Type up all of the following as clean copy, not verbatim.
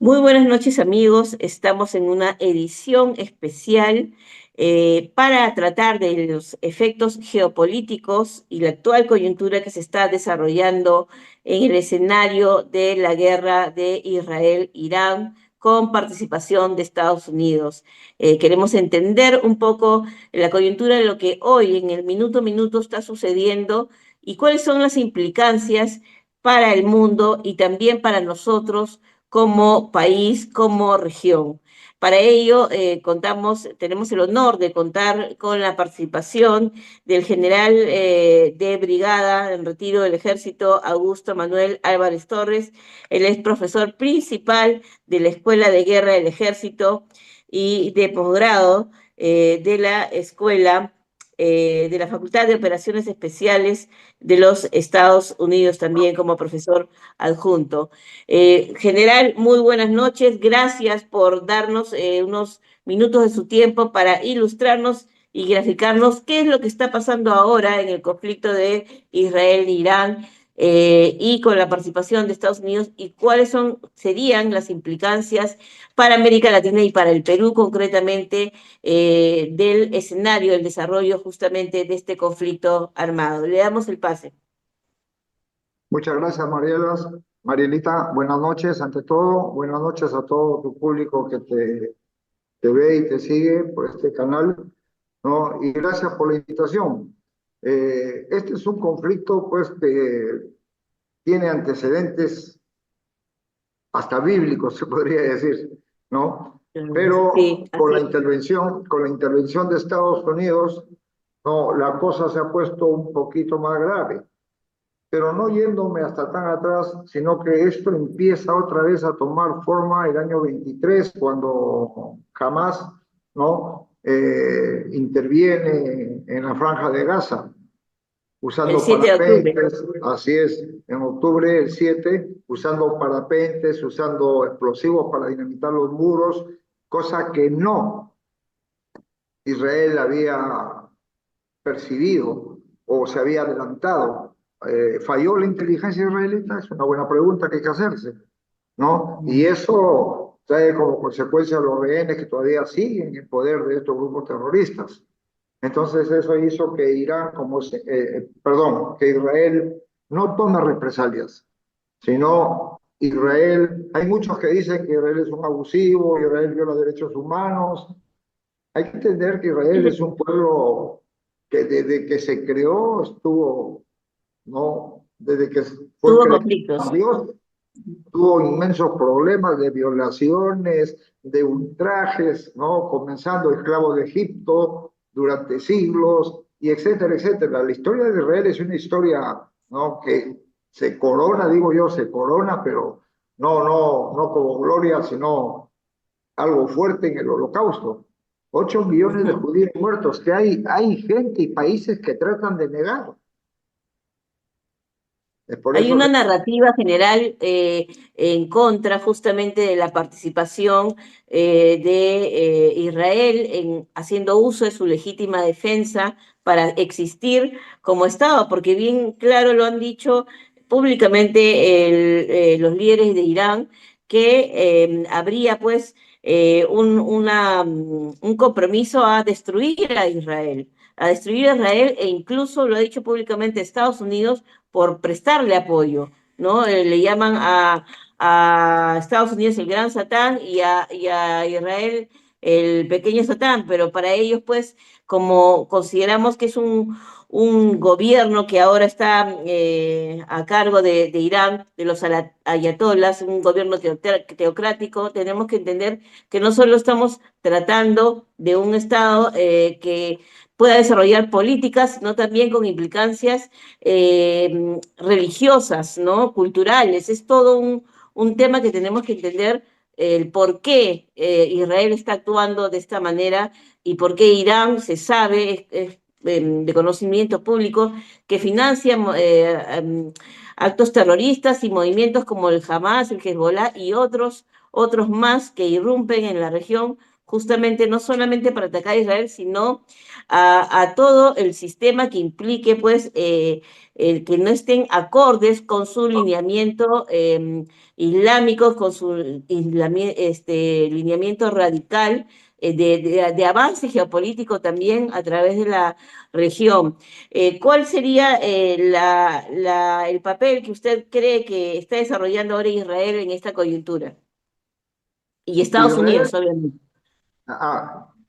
Muy buenas noches, amigos. Estamos en una edición especial para tratar de los efectos geopolíticos y la actual coyuntura que se está desarrollando en el escenario de la guerra de Israel-Irán con participación de Estados Unidos. Queremos entender un poco la coyuntura de lo que hoy en el minuto a minuto está sucediendo y cuáles son las implicancias para el mundo y también para nosotros como país, como región. Para ello, tenemos el honor de contar con la participación del general de brigada en retiro del Ejército, Augusto Manuel Álvarez Torres. Él es profesor principal de la Escuela de Guerra del Ejército y de posgrado de la Escuela de la Facultad de Operaciones Especiales de los Estados Unidos, también como profesor adjunto. General, muy buenas noches. Gracias por darnos unos minutos de su tiempo para ilustrarnos y graficarnos qué es lo que está pasando ahora en el conflicto de Israel-Irán y con la participación de Estados Unidos y serían las implicancias para América Latina y para el Perú concretamente del escenario, del desarrollo justamente de este conflicto armado. Le damos el pase. Muchas gracias, Marielita, buenas noches ante todo. Buenas noches a todo tu público que te ve y te sigue por este canal, ¿no? Y gracias por la invitación. Este es un conflicto, pues, que tiene antecedentes hasta bíblicos, se podría decir, ¿no? Pero Sí, así es. con la intervención de Estados Unidos, no, la cosa se ha puesto un poquito más grave, pero no yéndome hasta tan atrás, sino que esto empieza otra vez a tomar forma el año 23, cuando Hamas, ¿no? Interviene en la Franja de Gaza, El usando 7 de octubre. parapentes, así es, en octubre el 7, usando parapentes, usando explosivos para dinamitar los muros, cosa que no Israel había percibido o se había adelantado. ¿Falló la inteligencia israelita? Es una buena pregunta que hay que hacerse, ¿no? Y eso trae como consecuencia los rehenes que todavía siguen en poder de estos grupos terroristas. Entonces eso hizo que que Israel no tome represalias, sino Israel, hay muchos que dicen que Israel es un abusivo, Israel viola derechos humanos. Hay que entender que Israel es un pueblo que desde que se creó estuvo, ¿no? Desde que fue Tuvo creado por conflictos. Dios, tuvo inmensos problemas de violaciones, de ultrajes, ¿no? Comenzando esclavos de Egipto durante siglos, y etcétera, etcétera. La historia de Israel es una historia, ¿no? Que se corona, digo yo, se corona, pero no como gloria, sino algo fuerte en el Holocausto. 8 millones de Ujú. judíos muertos, que hay gente y países que tratan de negar. Es por Hay eso una que narrativa general en contra justamente de la participación de Israel en haciendo uso de su legítima defensa para existir como Estado, porque bien claro lo han dicho públicamente los líderes de Irán que habría pues un compromiso a destruir a Israel e incluso lo ha dicho públicamente Estados Unidos por prestarle apoyo, ¿no? Le llaman a Estados Unidos el gran Satán y a Israel el pequeño Satán, pero para ellos, pues, como consideramos que es un gobierno que ahora está a cargo de Irán, de los ayatolás, un gobierno teocrático, tenemos que entender que no solo estamos tratando de un Estado que pueda desarrollar políticas, sino también con implicancias religiosas, ¿no? Culturales. Es todo un tema que tenemos que entender el por qué Israel está actuando de esta manera y por qué Irán se sabe, de conocimiento público, que financia actos terroristas y movimientos como el Hamas, el Hezbollah y otros más que irrumpen en la región justamente no solamente para atacar a Israel, sino a todo el sistema que implique, pues, el que no estén acordes con su lineamiento islámico, con su lineamiento radical de avance geopolítico también a través de la región. ¿Cuál sería el papel que usted cree que está desarrollando ahora Israel en esta coyuntura? Y Estados Israel, Unidos, obviamente.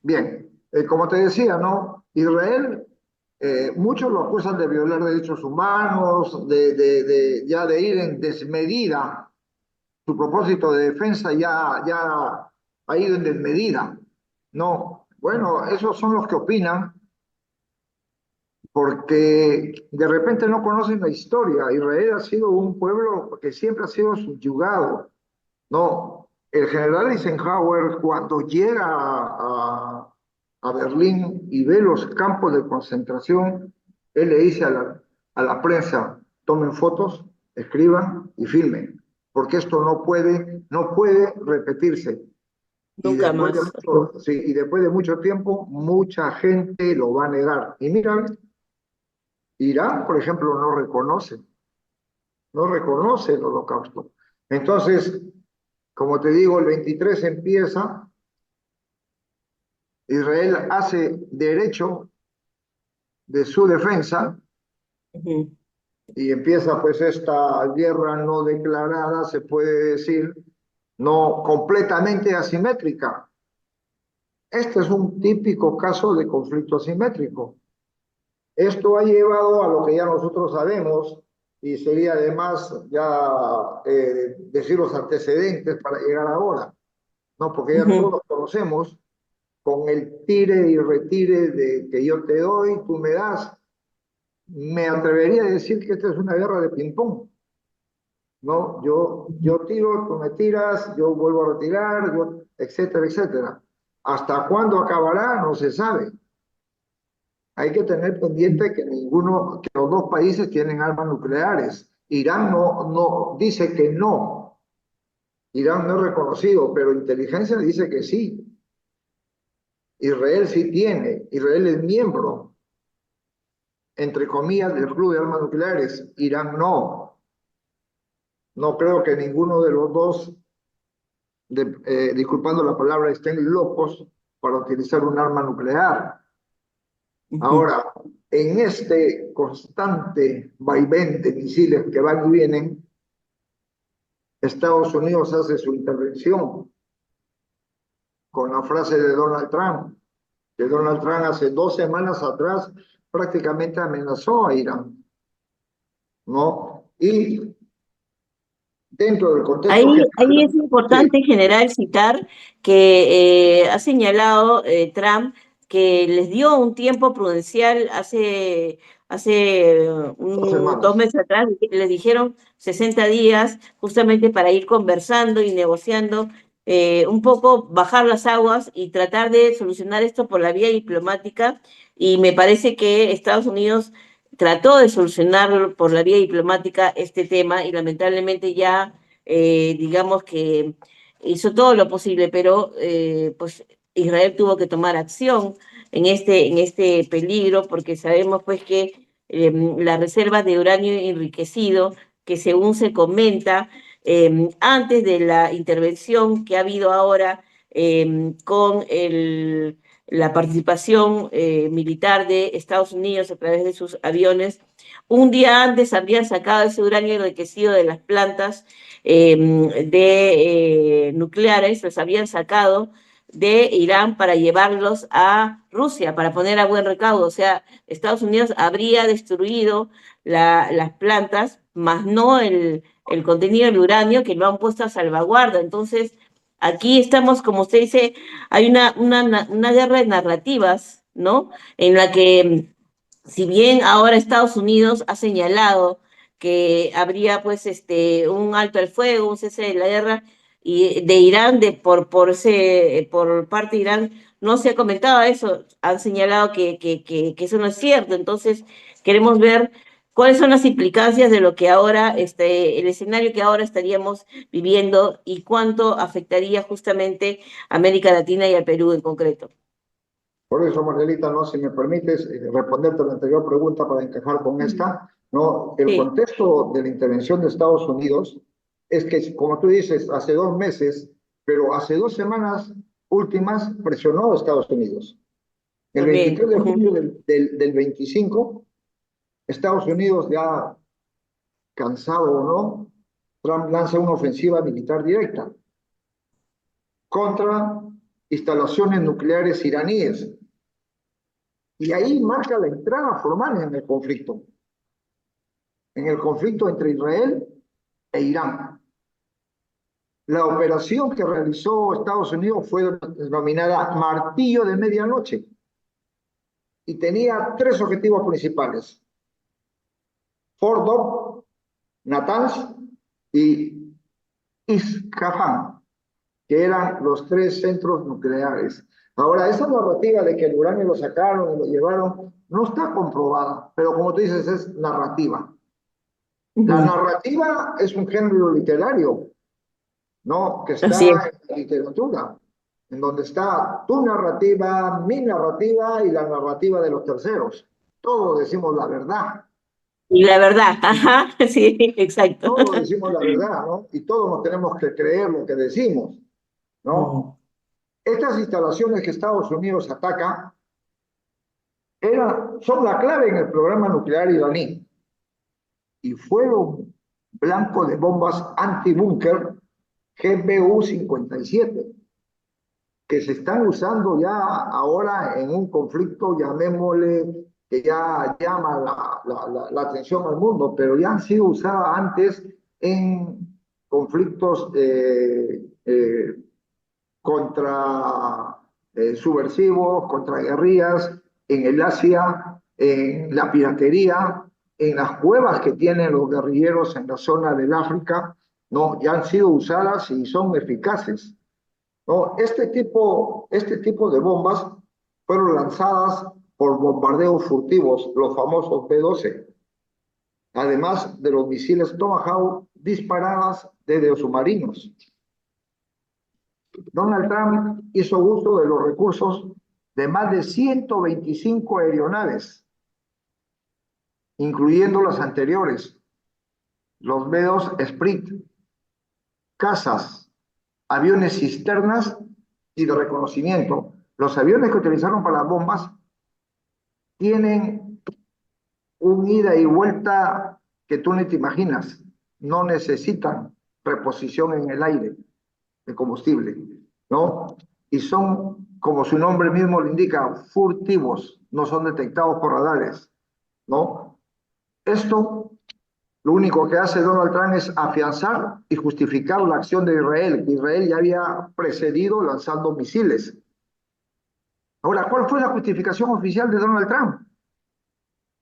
bien, como te decía, ¿no? Israel, muchos lo acusan de violar derechos humanos, ya de ir en desmedida. Su propósito de defensa ya ha ido en desmedida. No, bueno, esos son los que opinan porque de repente no conocen la historia. Israel ha sido un pueblo que siempre ha sido subyugado. No, el general Eisenhower cuando llega a Berlín y ve los campos de concentración, él le dice a la prensa, tomen fotos, escriban y filmen, porque esto no puede repetirse. Y Nunca después de más. mucho, sí, y después de mucho tiempo, mucha gente lo va a negar. Y mira, Irán, por ejemplo, no reconoce el holocausto. Entonces, como te digo, el 23 empieza, Israel hace derecho de su defensa Ujú. y empieza pues esta guerra no declarada, se puede decir, no completamente asimétrica. Este es un típico caso de conflicto asimétrico. Esto ha llevado a lo que ya nosotros sabemos y sería además ya decir los antecedentes para llegar ahora, ¿no? Porque ya Ujú. todos conocemos con el tire y retire de que yo te doy, tú me das, me atrevería a decir que esta es una guerra de ping-pong, ¿no? Yo tiro, tú me tiras, yo vuelvo a retirar, yo, etcétera, etcétera. ¿Hasta cuándo acabará? No se sabe. Hay que tener pendiente que que los dos países tienen armas nucleares. Irán no dice que no. Irán no es reconocido, pero inteligencia dice que sí. Israel sí tiene. Israel es miembro, entre comillas, del club de armas nucleares. Irán no. No creo que ninguno de los dos, disculpando la palabra, estén locos para utilizar un arma nuclear. Ujú. Ahora, en este constante vaivén de misiles que van y vienen, Estados Unidos hace su intervención con la frase de Donald Trump, que Donald Trump hace 2 semanas atrás prácticamente amenazó a Irán, ¿no? Y dentro del contexto Ahí general, es sí, importante en general citar que ha señalado Trump que les dio un tiempo prudencial hace 2 2 semanas. meses atrás, les dijeron 60 días justamente para ir conversando y negociando, un poco bajar las aguas y tratar de solucionar esto por la vía diplomática. Y me parece que Estados Unidos trató de solucionar por la vía diplomática este tema y lamentablemente ya digamos que hizo todo lo posible, pero pues Israel tuvo que tomar acción en este peligro, porque sabemos pues que las reservas de uranio enriquecido, que según se comenta, antes de la intervención que ha habido ahora con la participación militar de Estados Unidos a través de sus aviones, un día antes habrían sacado ese uranio enriquecido de las plantas nucleares, los habían sacado de Irán para llevarlos a Rusia, para poner a buen recaudo. O sea, Estados Unidos habría destruido las plantas, más no el contenido del uranio que lo han puesto a salvaguarda. Entonces, aquí estamos, como usted dice, hay una guerra de narrativas, ¿no? En la que si bien ahora Estados Unidos ha señalado que habría pues un alto al fuego, un cese de la guerra y de Irán por parte de Irán no se ha comentado eso, han señalado que eso no es cierto. Entonces queremos ver ¿Cuáles son las implicancias de lo que ahora, el escenario que ahora estaríamos viviendo y cuánto afectaría justamente a América Latina y al Perú en concreto? Por eso, Margarita, ¿no? Si me permites responderte a la anterior pregunta para encajar con Mm. esta, ¿no? El Sí, contexto de la intervención de Estados Unidos es que, como tú dices, hace 2 meses, pero hace 2 semanas últimas presionó a Estados Unidos. El también. 23 de Ujú. junio del 25, Estados Unidos ya cansado o no, Trump lanza una ofensiva militar directa contra instalaciones nucleares iraníes. Y ahí marca la entrada formal en el conflicto entre Israel e Irán. La operación que realizó Estados Unidos fue denominada Martillo de Medianoche y tenía 3 objetivos principales: Fort Dobb, Natanz y Isfahan, que eran los 3 centros nucleares. Ahora, esa narrativa de que el uranio lo sacaron y lo llevaron no está comprobada, pero como tú dices, es narrativa. La Ujú. narrativa es un género literario, ¿no? Que Así es. está en la literatura, en donde está tu narrativa, mi narrativa y la narrativa de los terceros. Todos decimos la verdad, Y la verdad, ajá, sí, exacto. todos decimos la verdad, ¿no? Y todos nos tenemos que creer lo que decimos, Mm. ¿no? Estas instalaciones que Estados Unidos ataca son la clave en el programa nuclear iraní y fueron blanco de bombas antibúnker GBU-57 que se están usando ya ahora en un conflicto, llamémosle, que ya llama la atención al mundo, pero ya han sido usadas antes en conflictos contra subversivos, contra guerrillas, en el Asia, en la piratería, en las cuevas que tienen los guerrilleros en la zona del África, ¿no? Ya han sido usadas y son eficaces. ¿No? Este tipo de bombas fueron lanzadas por bombardeos furtivos, los famosos B-12, además de los misiles Tomahawk disparadas desde submarinos. Donald Trump hizo uso de los recursos de más de 125 aeronaves, incluyendo las anteriores, los B-2 Sprit, cazas, aviones cisternas y de reconocimiento. Los aviones que utilizaron para las bombas tienen un ida y vuelta que tú ni te imaginas. No necesitan reposición en el aire de combustible, ¿no? Y son, como su nombre mismo lo indica, furtivos, no son detectados por radares, ¿no? Esto lo único que hace Donald Trump es afianzar y justificar la acción de Israel, que Israel ya había precedido lanzando misiles. Ahora, ¿cuál fue la justificación oficial de Donald Trump?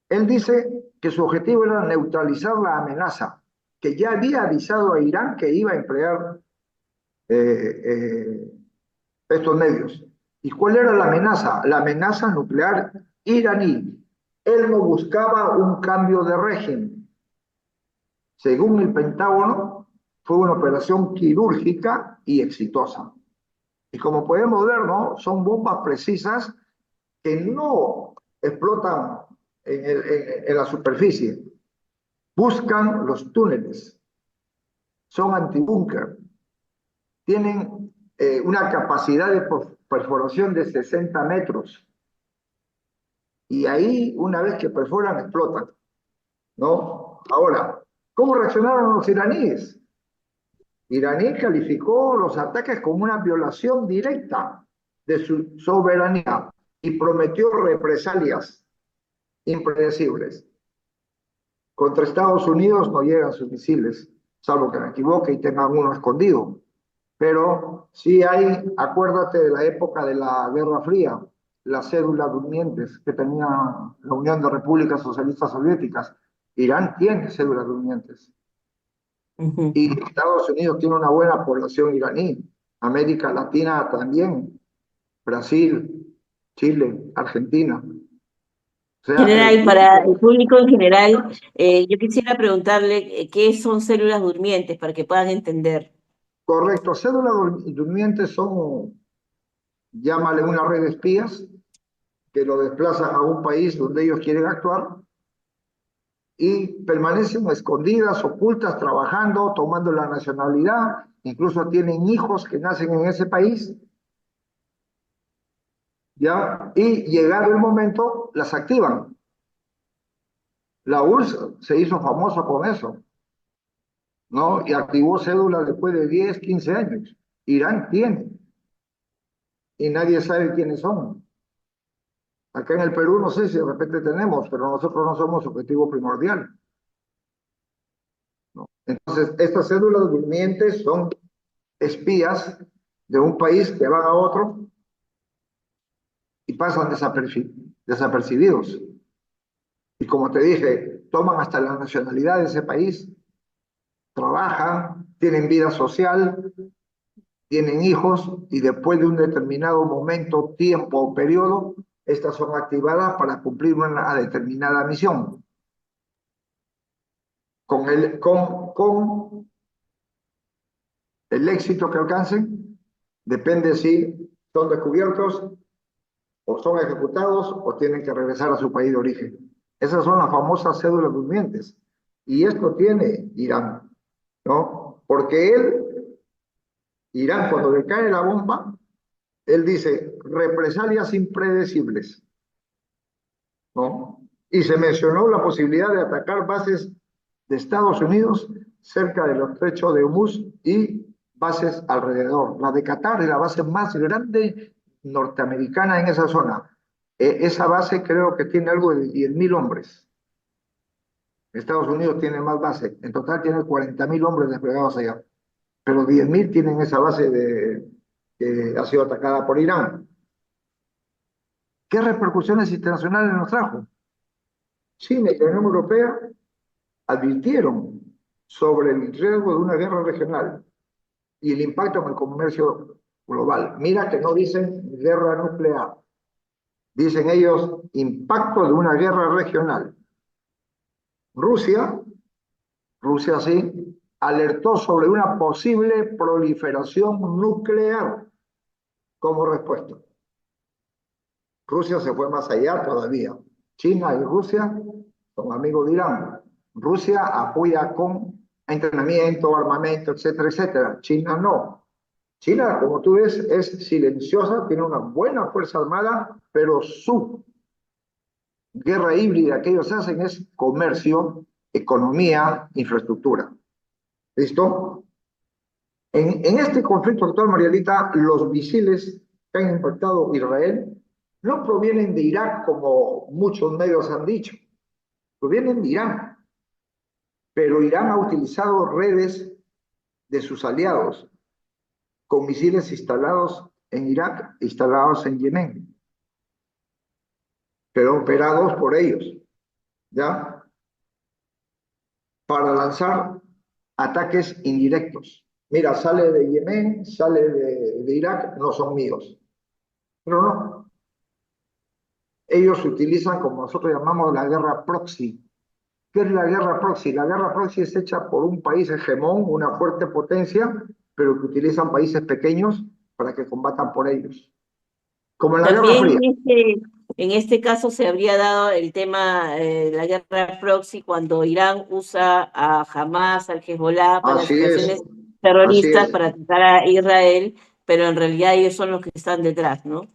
Él dice que su objetivo era neutralizar la amenaza, que ya había avisado a Irán que iba a emplear eh, eh, estos medios. ¿Y cuál era la amenaza? La amenaza nuclear iraní. Él no buscaba un cambio de régimen. Según el Pentágono, fue una operación quirúrgica y exitosa. Y como podemos ver, ¿no? Son bombas precisas que no explotan en la superficie, buscan los túneles, son antibúnker, tienen una capacidad de perforación de 60 metros y ahí una vez que perforan explotan, ¿no? Ahora, ¿cómo reaccionaron los iraníes? Iraní calificó los ataques como una violación directa de su soberanía y prometió represalias impredecibles. Contra Estados Unidos no llegan sus misiles, salvo que me equivoque y tengan uno escondido. Pero sí hay, acuérdate de la época de la Guerra Fría, las cédulas durmientes que tenía la Unión de Repúblicas Socialistas Soviéticas. Irán tiene cédulas durmientes. Ujú. Y Estados Unidos tiene una buena población iraní. América Latina también. Brasil, Chile, Argentina. O sea, el General, para el tiempo, público en general, yo quisiera preguntarle qué son células durmientes para que puedan entender. correcto, cédulas durmientes son, llámale una red de espías que lo desplazan a un país donde ellos quieren actuar y permanecen escondidas, ocultas, trabajando, tomando la nacionalidad, incluso tienen hijos que nacen en ese país, ¿ya? Y llegado el momento, las activan. La URSS se hizo famosa con eso, ¿no? Y activó cédulas después de 10, 15 años. Irán tiene, y nadie sabe quiénes son. Acá en el Perú no sé si de repente tenemos, pero nosotros no somos objetivo primordial, ¿no? Entonces, estas cédulas durmientes son espías de un país que van a otro y pasan desapercibidos. Y como te dije, toman hasta la nacionalidad de ese país, trabajan, tienen vida social, tienen hijos y después de un determinado momento, tiempo o periodo, estas son activadas para cumplir una determinada misión. Con el éxito que alcancen, depende si son descubiertos o son ejecutados o tienen que regresar a su país de origen. Esas son las famosas cédulas durmientes. Y esto tiene Irán, ¿no? Porque Irán, cuando le cae la bomba, él dice represalias impredecibles, ¿no? Y se mencionó la posibilidad de atacar bases de Estados Unidos cerca del estrecho de Hormuz y bases alrededor. La de Qatar es la base más grande norteamericana en esa zona. Esa base creo que tiene algo de 10.000 hombres. Estados Unidos tiene más bases. En total tiene 40.000 hombres desplegados allá. Pero 10.000 tienen esa base que ha sido atacada por Irán. ¿Qué repercusiones internacionales nos trajo? China y la Unión Europea advirtieron sobre el riesgo de una guerra regional y el impacto en el comercio global. Mira que no dicen guerra nuclear, dicen ellos impacto de una guerra regional. Rusia, Rusia sí, alertó sobre una posible proliferación nuclear como respuesta. Rusia se fue más allá todavía. China y Rusia son amigos de Irán. Rusia apoya con entrenamiento, armamento, etcétera, etcétera. China no. China, como tú ves, es silenciosa, tiene una buena fuerza armada, pero su guerra híbrida que ellos hacen es comercio, economía, infraestructura. ¿Listo? En este conflicto actual, Marielita, los misiles que han impactado Israel no provienen de Irak, como muchos medios han dicho, provienen de Irán, pero Irán ha utilizado redes de sus aliados con misiles instalados en Irak, instalados en Yemen, pero operados por ellos, ¿ya? Para lanzar ataques indirectos. Mira, sale de Yemen, sale de Irak, no son míos. Pero no, ellos utilizan como nosotros llamamos la guerra proxy. ¿Qué es la guerra proxy? La guerra proxy es hecha por un país hegemón, una fuerte potencia, pero que utilizan países pequeños para que combatan por ellos. Como en la Guerra También Fría. en este caso se habría dado el tema de la guerra proxy cuando Irán usa a Hamas, al Hezbollah para Así es, situaciones así terroristas es, para atacar a Israel, pero en realidad ellos son los que están detrás, ¿no?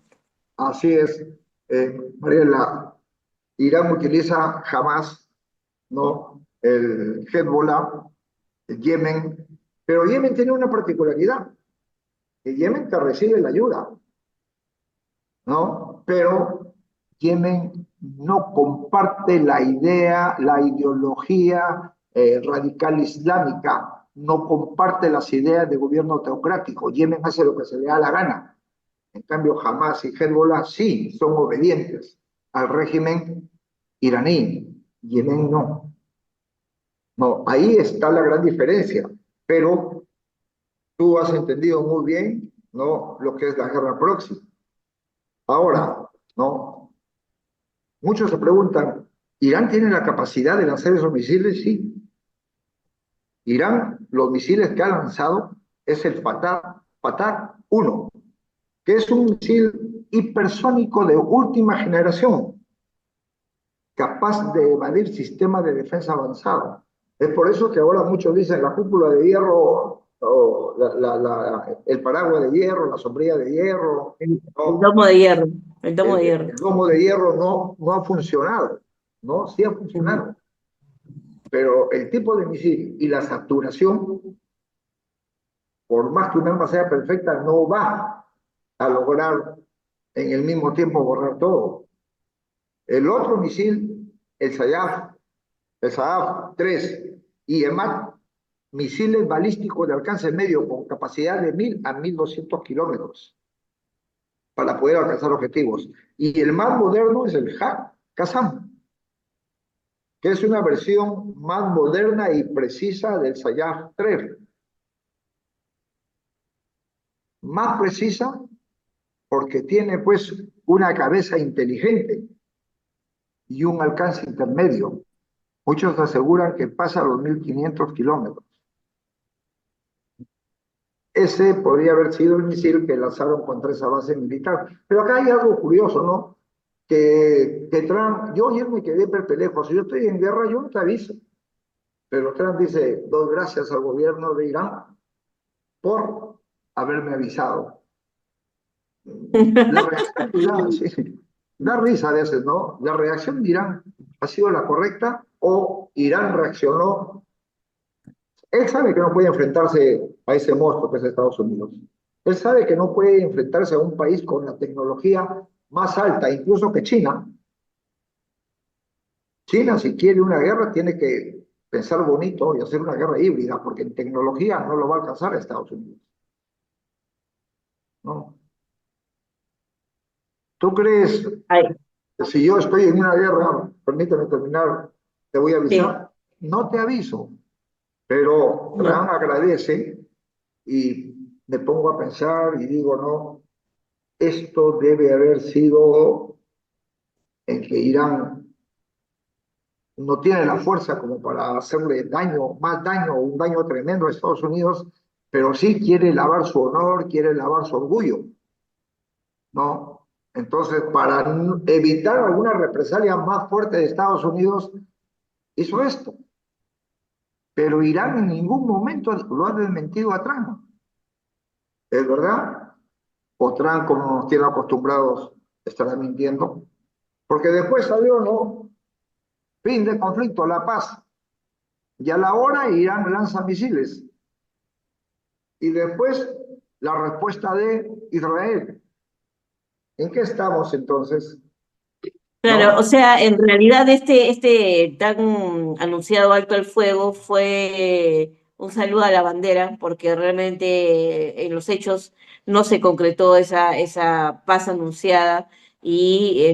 así es. Mariela, Irán utiliza Hamas, ¿no? El Hezbollah, el Yemen, pero Yemen tiene una particularidad, que Yemen te recibe la ayuda, ¿no? Pero Yemen no comparte la idea, la ideología radical islámica, no comparte las ideas de gobierno teocrático. Yemen hace lo que se le da la gana. En cambio, Hamas y Hezbollah sí son obedientes al régimen iraní. Yemen no. No, ahí está la gran diferencia. Pero tú has entendido muy bien, ¿no? Lo que es la guerra proxy. Ahora, ¿no? Muchos se preguntan, ¿Irán tiene la capacidad de lanzar esos misiles? Sí. Irán, los misiles que ha lanzado es el Fatah 1, que es un misil hipersónico de última generación, capaz de evadir sistemas de defensa avanzado. Es por eso que ahora muchos dicen la cúpula de hierro, o el paraguas de hierro, la sombrilla de hierro, El ¿no? domo de hierro, el domo de hierro. El domo de hierro no ha funcionado, ¿no? Sí ha Ujú. funcionado, pero el tipo de misil y la saturación, por más que un arma sea perfecta, no va a lograr en el mismo tiempo borrar todo. El otro misil, el Saaf 3 y EMAT, misiles balísticos de alcance medio con capacidad de 1000 a 1200 kilómetros para poder alcanzar objetivos. Y el más moderno es el Qassam, que es una versión más moderna y precisa del Saaf 3. Más precisa porque tiene pues una cabeza inteligente y un alcance intermedio. Muchos aseguran que pasa los 1500 kilómetros. Ese podría haber sido el misil que lanzaron contra esa base militar. Pero acá hay algo curioso, ¿no? Que Trump, yo ayer me quedé perplejo. Si yo estoy en guerra, yo no te aviso. Pero Trump dice, doy gracias al gobierno de Irán por haberme avisado. La reacción de Irán, sí, da risa a veces, ¿no? La reacción de Irán ha sido la correcta o Irán reaccionó. Él sabe que no puede enfrentarse a ese monstruo que es Estados Unidos. Él sabe que no puede enfrentarse a un país con la tecnología más alta, incluso que China. China, si quiere una guerra, tiene que pensar bonito y hacer una guerra híbrida, porque en tecnología no lo va a alcanzar a Estados Unidos, ¿no? ¿Tú crees Ay, que si yo estoy en una guerra, permíteme terminar, te voy a sí, avisar? No te aviso, pero no. Trump agradece y me pongo a pensar y digo, no, esto debe haber sido en que Irán no tiene la fuerza como para hacerle daño, más daño, un daño tremendo a Estados Unidos, pero sí quiere lavar su honor, quiere lavar su orgullo, ¿no? Entonces, para evitar alguna represalia más fuerte de Estados Unidos, hizo esto. Pero Irán en ningún momento lo ha desmentido a Trump. ¿Es verdad? O Trump, como nos tiene acostumbrados, estará mintiendo. Porque después salió, ¿no? Fin de conflicto, la paz. Y a la hora Irán lanza misiles. Y después la respuesta de Israel. ¿En qué estamos entonces? Claro, o ¿No? sea, en realidad este tan anunciado alto al fuego fue un saludo a la bandera, porque realmente en los hechos no se concretó esa paz anunciada y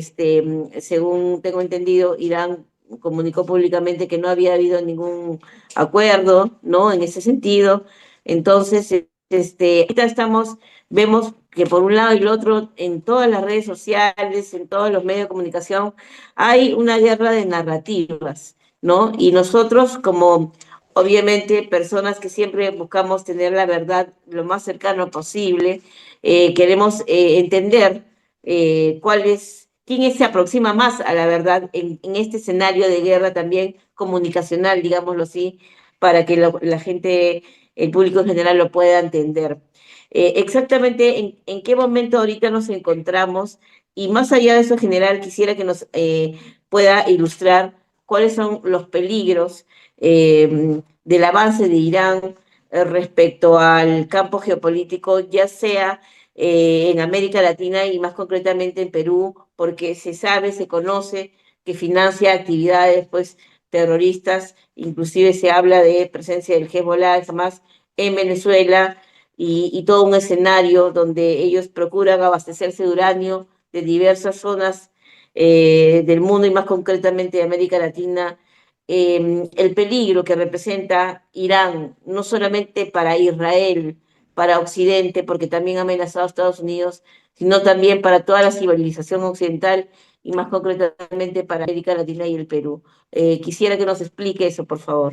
según tengo entendido, Irán comunicó públicamente que no había habido ningún acuerdo, ¿no? En ese sentido. Entonces, ahorita vemos que por un lado y el otro, en todas las redes sociales, en todos los medios de comunicación, hay una guerra de narrativas, ¿no? Y nosotros, como obviamente personas que siempre buscamos tener la verdad lo más cercano posible, queremos entender quién se aproxima más a la verdad en este escenario de guerra también comunicacional, digámoslo así, para que la gente, el público en general lo pueda entender. Exactamente en qué momento ahorita nos encontramos y más allá de eso en general quisiera que nos pueda ilustrar cuáles son los peligros del avance de Irán respecto al campo geopolítico, ya sea en América Latina y más concretamente en Perú, porque se sabe, se conoce que financia actividades pues terroristas, inclusive se habla de presencia del Hezbollah, más en Venezuela y todo un escenario donde ellos procuran abastecerse de uranio de diversas zonas del mundo y más concretamente de América Latina, el peligro que representa Irán, no solamente para Israel, para Occidente, porque también ha amenazado a Estados Unidos, sino también para toda la civilización occidental y más concretamente para América Latina y el Perú. Quisiera que nos explique eso, por favor.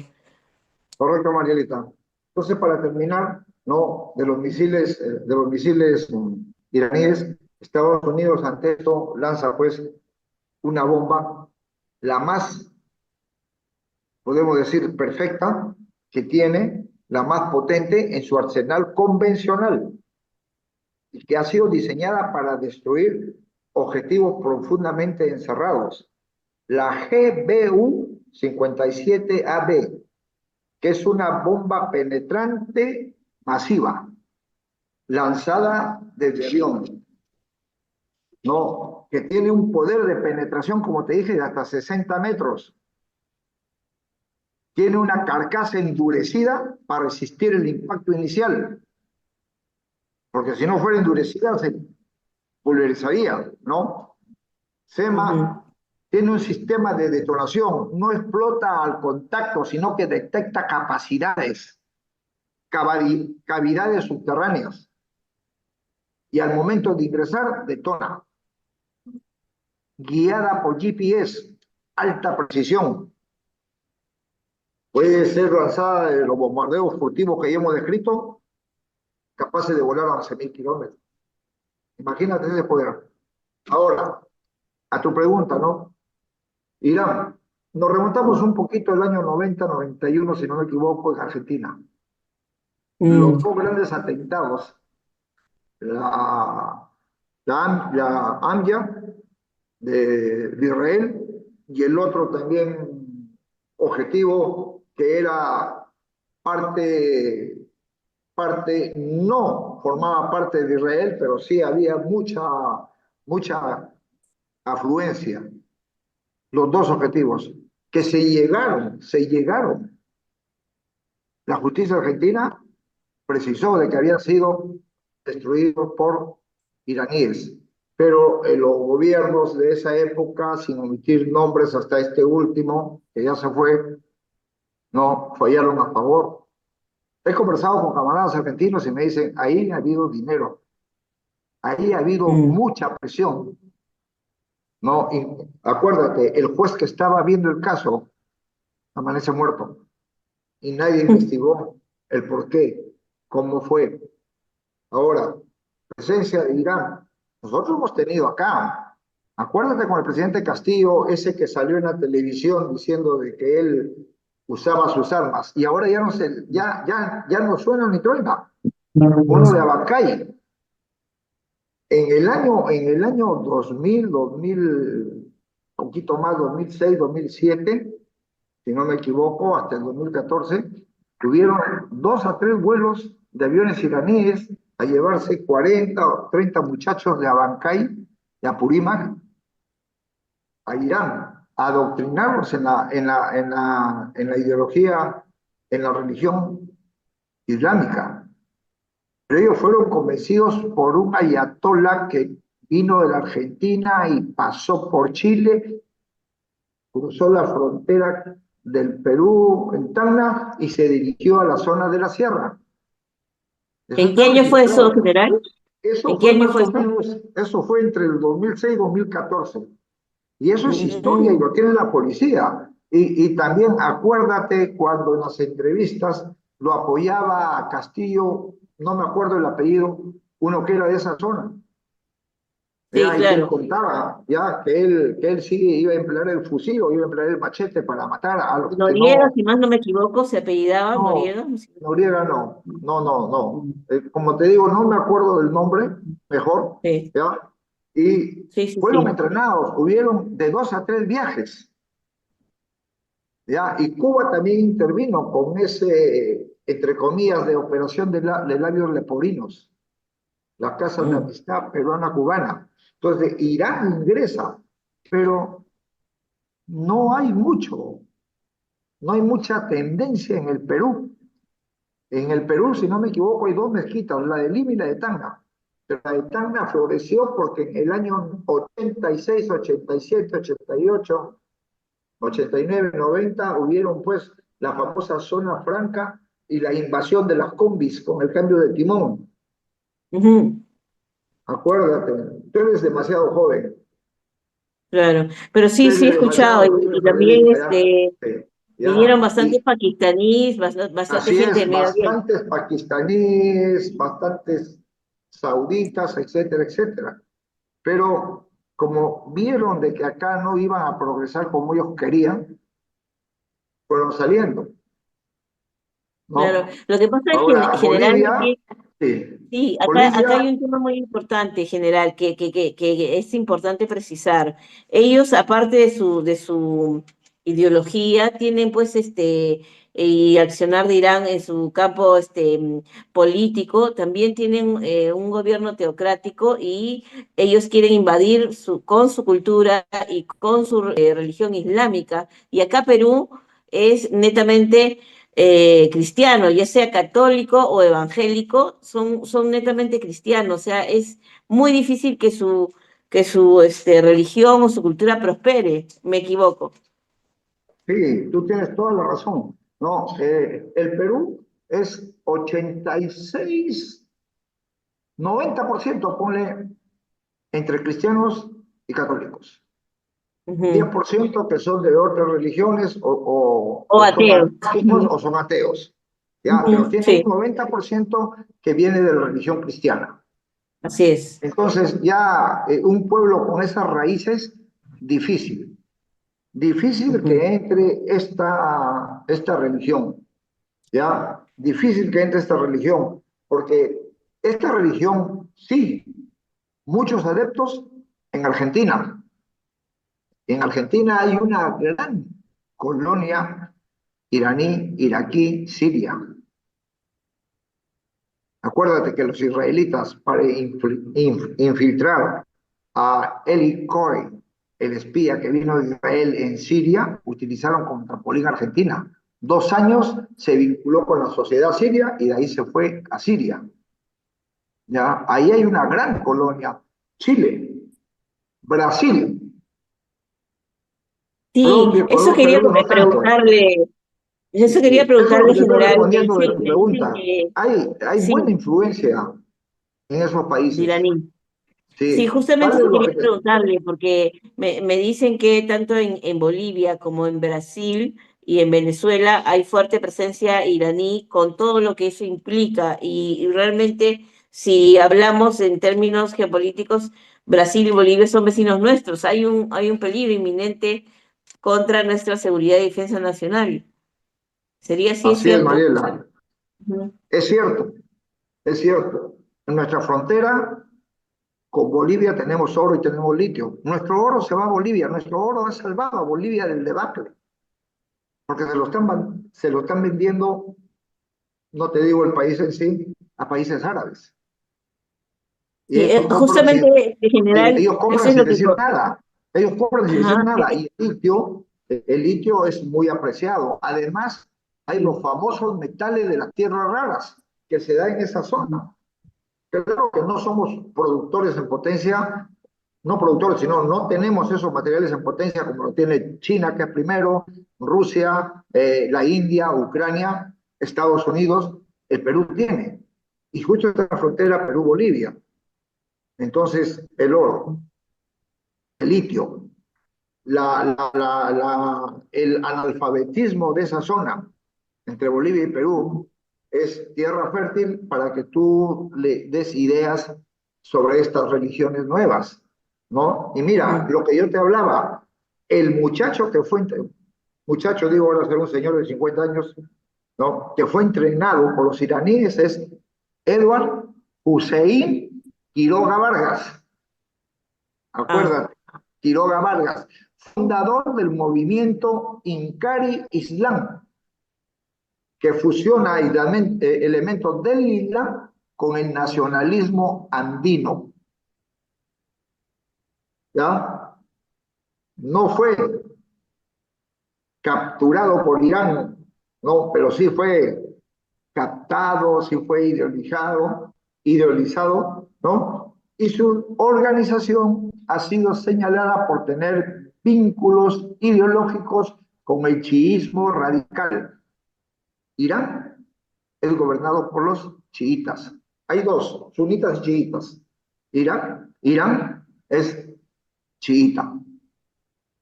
Correcto, Marielita. Entonces, para terminar, ¿no? De los misiles iraníes, Estados Unidos ante esto lanza pues una bomba, la más, podemos decir, perfecta que tiene, la más potente en su arsenal convencional y que ha sido diseñada para destruir objetivos profundamente encerrados. La GBU-57AB, que es una bomba penetrante masiva, lanzada desde avión, ¿no? Que tiene un poder de penetración, como te dije, de hasta 60 metros. Tiene una carcasa endurecida para resistir el impacto inicial, porque si no fuera endurecida se pulverizaría, ¿no? SEMA tiene un sistema de detonación, no explota al contacto, sino que detecta cavidades subterráneas y al momento de ingresar detona, guiada por GPS, alta precisión. Puede ser lanzada de los bombardeos furtivos que ya hemos descrito, capaces de volar a 11.000 kilómetros. Imagínate ese poder. Ahora, a tu pregunta, ¿no? Irán, nos remontamos un poquito al año 90-91, si no me equivoco, en Argentina. Los dos grandes atentados, la, la AMIA de Israel y el otro también objetivo que era parte, no formaba parte de Israel, pero sí había mucha afluencia. Los dos objetivos que se llegaron. La justicia argentina precisó de que habían sido destruidos por iraníes, pero los gobiernos de esa época, sin omitir nombres hasta este último, que ya se fue, no fallaron a favor. He conversado con camaradas argentinos y me dicen, ahí ha habido dinero, ahí ha habido mucha presión. No, y acuérdate, el juez que estaba viendo el caso amanece muerto y nadie investigó el por qué, cómo fue. Ahora, presencia de Irán. Nosotros hemos tenido acá, acuérdate con el presidente Castillo, ese que salió en la televisión diciendo de que él usaba sus armas, y ahora ya no suena ni truena. Uno de Abacay, en el año 2000, poquito más, 2006, 2007, si no me equivoco, hasta el 2014, tuvieron 2 a 3 vuelos de aviones iraníes a llevarse 40 o 30 muchachos de Abancay, de Apurímac, a Irán, a adoctrinarlos en la ideología, en la religión islámica. Pero ellos fueron convencidos por un ayatolá que vino de la Argentina y pasó por Chile, cruzó la frontera del Perú en Tacna y se dirigió a la zona de la sierra. Eso ¿En está qué año fue eso, registrado. general? Eso ¿En qué fue año más fue o eso? menos, eso fue entre el 2006 y 2014. Y eso es historia y Mm, lo tiene la policía. Y también acuérdate cuando en las entrevistas lo apoyaba a Castillo, no me acuerdo el apellido, uno que era de esa zona. sí, Ya, y que él claro. contaba ya que él sí iba a emplear el fusil o iba a emplear el machete para matar a los que Noriega, no. si más no me equivoco, se apellidaba No, Noriega. Noriega no, no, no, no. Como te digo, no me acuerdo del nombre, mejor, Sí, ¿ya? Y sí, sí, fueron sí. entrenados, hubieron de 2 a 3 viajes, ¿ya? Y Cuba también intervino con ese, entre comillas, de operación de labios lepoриnos, la Casa de Mm. Amistad Peruana-Cubana. Entonces, Irán ingresa, pero no hay mucha tendencia en el Perú. En el Perú, si no me equivoco, hay 2 mezquitas, la de Lima y la de Tacna. Pero la de Tacna floreció porque en el año 86, 87, 88, 89, 90 hubieron pues la famosa zona franca y la invasión de las combis con el cambio de timón. Ujú. Acuérdate, tú eres demasiado joven. claro. Pero sí, sí he Entonces, escuchado, demasiado difícil y para ellos también allá. Sí, vinieron ya, bastantes pakistaníes, bastante así gente es, del Medio Oriente. bastantes pakistaníes, bastantes sauditas, etcétera, etcétera. Pero como vieron de que acá no iban a progresar como ellos querían, fueron saliendo, Claro, ¿no? lo que pasa es que Ahora, Bolivia, generalmente, sí, sí, acá hay Bolivia, un tema muy importante, general, que es importante precisar. Ellos, aparte de su ideología, tienen pues y accionar de Irán en su campo político, también tienen un gobierno teocrático y ellos quieren invadir con su cultura y con su religión islámica. Y acá Perú es netamente cristiano, ya sea católico o evangélico, son netamente cristianos. O sea, es muy difícil que su religión o su cultura prospere. Me equivoco. sí, tú tienes toda la razón, ¿no? El Perú es 86, 90%, ponle, entre cristianos y católicos. diez Ujú. por ciento que son de otras religiones O o son ateo. agnósticos Ujú. o son ateos. Ya, pero Ujú, tiene un sí, 90% que viene de la religión cristiana. así es. Entonces, ya un pueblo con esas raíces, difícil. Difícil Ujú. que entre esta religión. Ya, difícil que entre esta religión, porque esta religión, sí, muchos adeptos en Argentina. En Argentina hay una gran colonia iraní, iraquí, siria. Acuérdate que los israelitas, para infiltrar a Eli Cohen, el espía que vino de Israel en Siria, utilizaron como trampolín Argentina. 2 años se vinculó con la sociedad siria y de ahí se fue a Siria. ¿Ya? Ahí hay una gran colonia. Chile, Brasil, Sí, Colombia, Perú no tanto. eso quería Sí, eso es lo preguntarle, que te estoy general. respondiendo de tu Me dicen pregunta. que Hay sí, buena influencia en esos de países. iraní. Sí, Sí, justamente tal eso vez lo quería que te... preguntarle, porque me dicen que tanto en Bolivia como en Brasil y en Venezuela hay fuerte presencia iraní con todo lo que eso implica. Y realmente, si hablamos en términos geopolíticos, Brasil y Bolivia son vecinos nuestros. Hay un peligro inminente contra nuestra seguridad y defensa nacional. ¿Sería así, es Así es, cierto? Mariela. Ujú. Es cierto, es cierto. En nuestra frontera con Bolivia tenemos oro y tenemos litio. Nuestro oro se va a Bolivia, nuestro oro ha salvado a Bolivia del debacle, porque se lo están vendiendo, no te digo el país en sí, a países árabes. Y Sí, ellos compran sin, justamente, en general, ellos eso compran es sin lo que... decir nada. Ellos compran sin decir Ajá, nada. Y el litio es muy apreciado. Además, hay sí. los famosos metales de las tierras raras que se da en esa zona. Claro que no somos productores en potencia, no productores, sino no tenemos esos materiales en potencia como lo tiene China, que es primero, Rusia, la India, Ucrania, Estados Unidos, el Perú tiene. Y justo está en la frontera Perú-Bolivia. Entonces, el oro, el litio, el analfabetismo de esa zona entre Bolivia y Perú es tierra fértil para que tú le des ideas sobre estas religiones nuevas, ¿no? Y mira, Ujú. lo que yo te hablaba, el muchacho que fue, muchacho digo ahora ser un señor de 50 años, ¿no? Que fue entrenado por los iraníes es Edward Hussein Quiroga Vargas, Ah, acuérdate, Quiroga Vargas, fundador del movimiento Inkari Islam, que fusiona elementos del Islam con el nacionalismo andino. ¿Ya? No fue capturado por Irán, no, pero sí fue captado, sí fue idealizado, ¿no? Y su organización ha sido señalada por tener vínculos ideológicos con el chiismo radical. Irán es gobernado por los chiitas. Hay dos, sunitas y chiitas. Irán es chiita.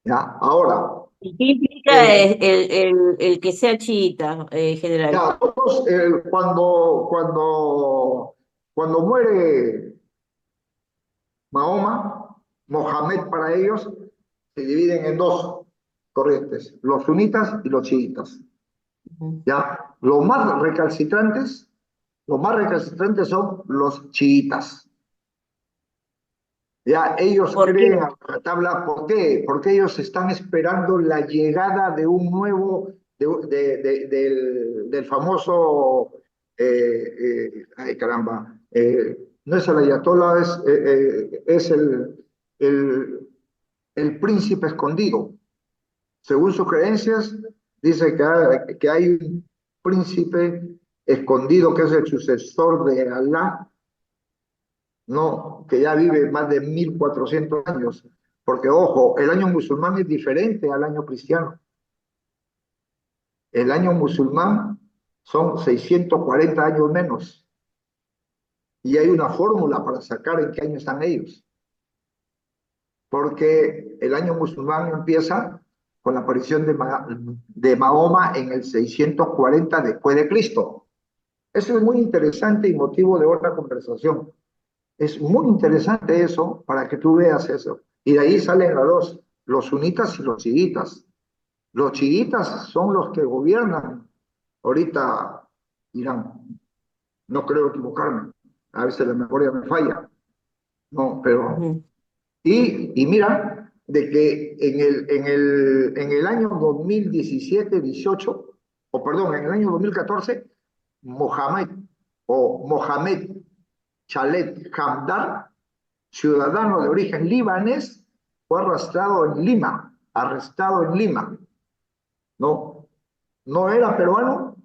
¿ya? Ahora, ¿Y qué implica eh, el que sea chiita, general? ya, todos, cuando muere Mahoma, Mohamed para ellos, se dividen en dos corrientes, los sunitas y los chiitas. Ujú. ¿Ya? Los más recalcitrantes son los chiitas. Ya, ellos ¿Por qué? creen a tabla, ¿por qué? Porque ellos están esperando la llegada de un nuevo, del famoso, ay caramba, no es el ayatollah, es el, el príncipe escondido. Según sus creencias, dice que hay un príncipe escondido que es el sucesor de Alá, no, que ya vive más de 1400 años. Porque, ojo, el año musulmán es diferente al año cristiano. El año musulmán son 640 años menos. Y hay una fórmula para sacar en qué año están ellos. Porque el año musulmán empieza con la aparición de Mahoma en el 640 después de Cristo. Eso es muy interesante y motivo de otra conversación. Es muy interesante eso para que tú veas eso. Y de ahí salen los sunitas y los chiitas. Los chiitas son los que gobiernan ahorita Irán. No creo equivocarme. A veces la memoria me falla. No, pero... Ujú, Y mira, de que en el año 2017-18, o perdón, en el año 2014, Mohamed Mohamed Chalet Hamdar, ciudadano de origen libanés, fue arrestado en Lima. No, no era peruano,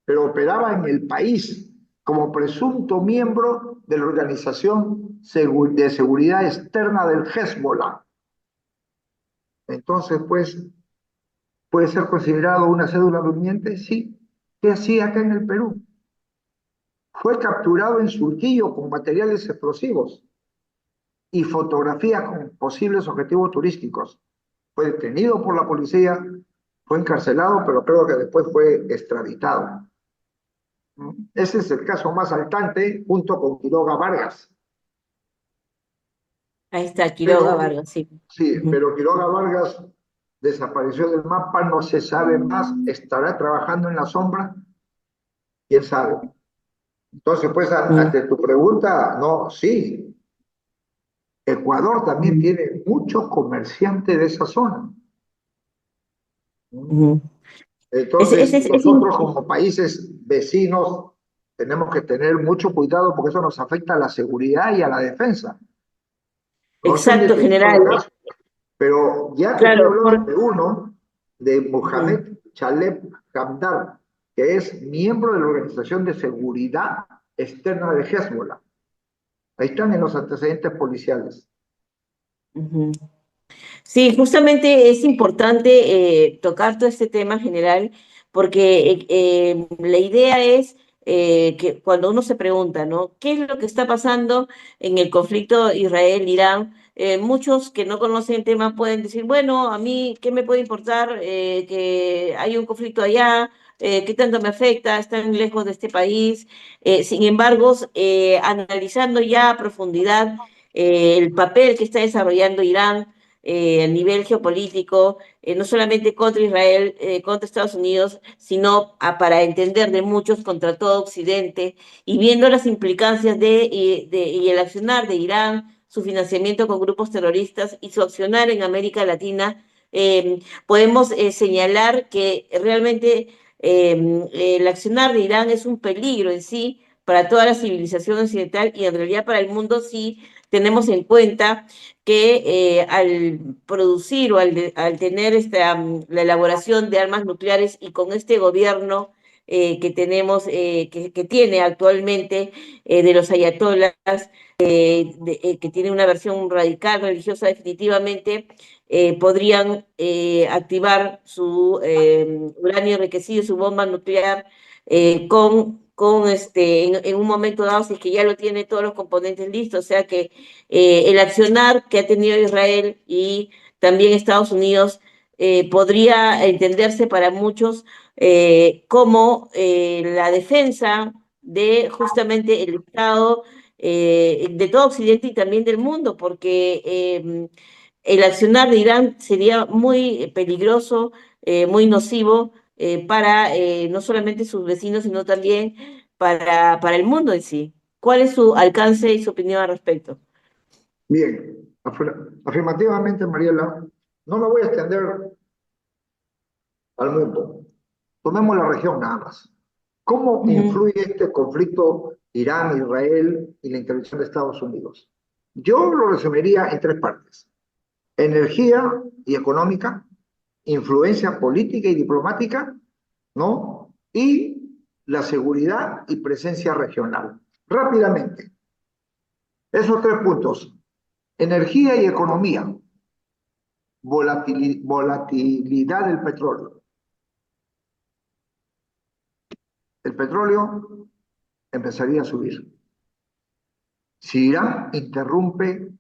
pero operaba en el país como presunto miembro de la Organización de Seguridad Externa del Hezbollah. Entonces, pues, ¿puede ser considerado una cédula durmiente? Sí. ¿Qué hacía acá en el Perú? Fue capturado en Surquillo con materiales explosivos y fotografías con posibles objetivos turísticos. Fue detenido por la policía, fue encarcelado, pero creo que después fue extraditado. Ese es el caso más saltante junto con Quiroga Vargas. ahí está, Quiroga Pero Vargas, sí. sí, Ujú. pero Quiroga Vargas desapareció del mapa, no se sabe más, estará trabajando en la sombra, quién sabe. Entonces, pues, Ujú, ante tu pregunta, no, sí, Ecuador también ujú, tiene muchos comerciantes de esa zona. ujú. Entonces, Es nosotros como países vecinos tenemos que tener mucho cuidado porque eso nos afecta a la seguridad y a la defensa. No se han exacto, detenido general. los casos, pero ya te estoy Claro, hablando de uno, de ujú. Mohamed Chaleb Hamdar, que es miembro de la Organización de Seguridad Externa de Hezbollah. Ahí están en los antecedentes policiales. Ujú. Sí, justamente es importante tocar todo este tema general, porque la idea es que cuando uno se pregunta, ¿no? ¿Qué es lo que está pasando en el conflicto Israel-Irán? Muchos que no conocen el tema pueden decir, bueno, a mí, ¿qué me puede importar que hay un conflicto allá? ¿Qué tanto me afecta? Están lejos de este país. Sin embargo, analizando ya a profundidad el papel que está desarrollando Irán, a nivel geopolítico, no solamente contra Israel, contra Estados Unidos, sino para entender de muchos contra todo Occidente y viendo las implicancias y el accionar de Irán, su financiamiento con grupos terroristas y su accionar en América Latina, podemos señalar que realmente el accionar de Irán es un peligro en sí para toda la civilización occidental y en realidad para el mundo si tenemos en cuenta que al producir o al tener la elaboración de armas nucleares y con este gobierno que tenemos, que tiene actualmente de los ayatolás, que tiene una versión radical religiosa definitivamente, podrían activar su uranio enriquecido, su bomba nuclear en un momento dado, si es que ya lo tiene todos los componentes listos, o sea que el accionar que ha tenido Israel y también Estados Unidos podría entenderse para muchos como la defensa de justamente el Estado de todo Occidente y también del mundo, porque el accionar de Irán sería muy peligroso, muy nocivo para no solamente sus vecinos, sino también para el mundo en sí. ¿Cuál es su alcance y su opinión al respecto? Bien, afirmativamente, Mariela, no me voy a extender al mundo. Tomemos la región nada más. ¿Cómo Ujú, influye este conflicto Irán, Israel y la intervención de Estados Unidos? Yo lo resumiría en tres partes: energía y económica, influencia política y diplomática, ¿no? Y la seguridad y presencia regional. Rápidamente, esos tres puntos: energía y economía, volatilidad del petróleo. El petróleo empezaría a subir. Si Irán interrumpe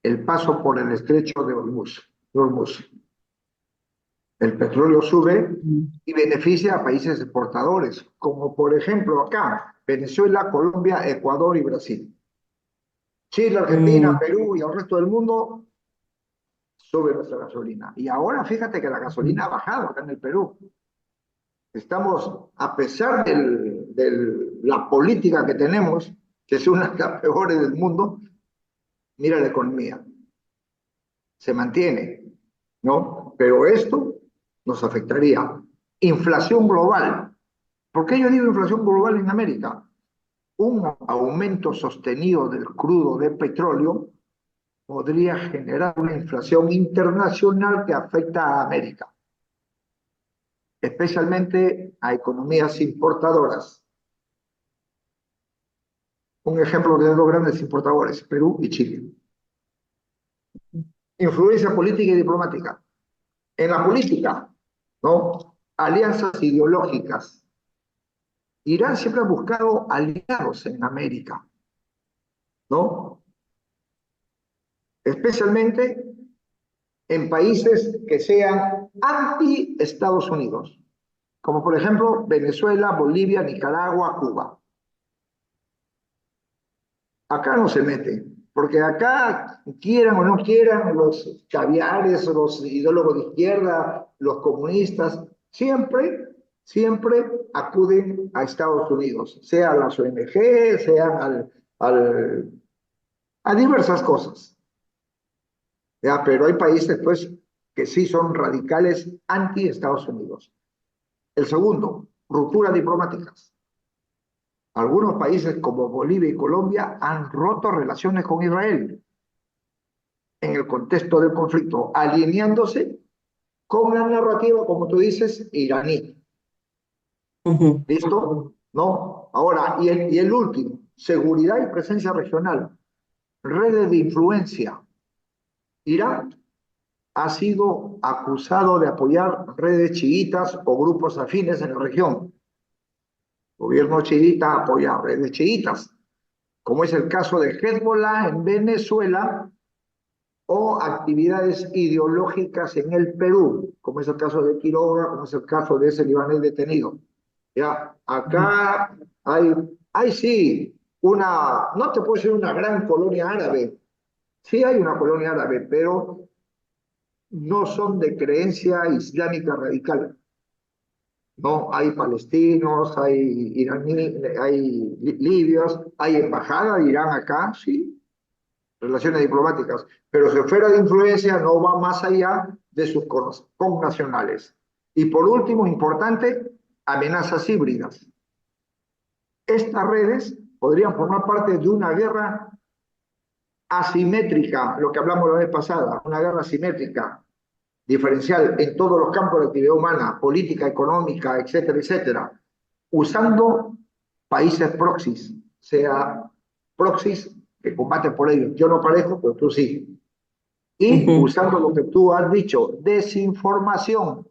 el paso por el estrecho de Hormuz, el petróleo sube ujú, y beneficia a países exportadores, como por ejemplo acá, Venezuela, Colombia, Ecuador y Brasil. Chile, Argentina, mm, Perú y el resto del mundo sube nuestra gasolina. Y ahora fíjate que la ujú, gasolina ha bajado acá en el Perú. Estamos, a pesar de la política que tenemos, que es una de las peores del mundo, mira la economía, se mantiene, ¿no? Pero esto nos afectaría. Inflación global. ¿Por qué yo digo inflación global en América? Un aumento sostenido del crudo de petróleo podría generar una inflación internacional que afecta a América, especialmente a economías importadoras. Un ejemplo de dos grandes importadores, Perú y Chile. Influencia política y diplomática. En la política, ¿no? Alianzas ideológicas. Irán siempre ha buscado aliados en América, ¿no? Especialmente en países que sean anti-Estados Unidos, como por ejemplo Venezuela, Bolivia, Nicaragua, Cuba. Acá no se mete, porque acá, quieran o no quieran, los caviares, los ideólogos de izquierda, los comunistas, siempre acuden a Estados Unidos, sea a las ONG, sean a diversas cosas. ¿Ya? Pero hay países, pues, que sí son radicales anti-Estados Unidos. El segundo, rupturas diplomáticas. Algunos países como Bolivia y Colombia han roto relaciones con Israel en el contexto del conflicto, alineándose con la narrativa, como tú dices, iraní. ujú, ¿Listo? ¿No? Ahora, y el último, seguridad y presencia regional, redes de influencia. Irán ha sido acusado de apoyar redes chiitas o grupos afines en la región. El gobierno chiita apoya redes chiitas, como es el caso de Hezbollah en Venezuela o actividades ideológicas en el Perú, como es el caso de Quiroga, como es el caso de ese libanés detenido. Ya, ujú, acá hay sí no te puedo decir una gran colonia árabe, sí hay una colonia árabe, pero no son de creencia islámica radical. No, hay palestinos, hay iraníes, hay libios, hay embajada de Irán acá, sí, relaciones diplomáticas, pero su esfera de influencia no va más allá de sus connacionales. Y por último, importante, amenazas híbridas. Estas redes podrían formar parte de una guerra asimétrica, lo que hablamos la vez pasada, una guerra asimétrica, diferencial en todos los campos de actividad humana, política, económica, etcétera, etcétera, usando países proxies, sea proxies que combaten por ellos. Yo no parezco, pero tú sí. Y ujú, usando lo que tú has dicho, desinformación,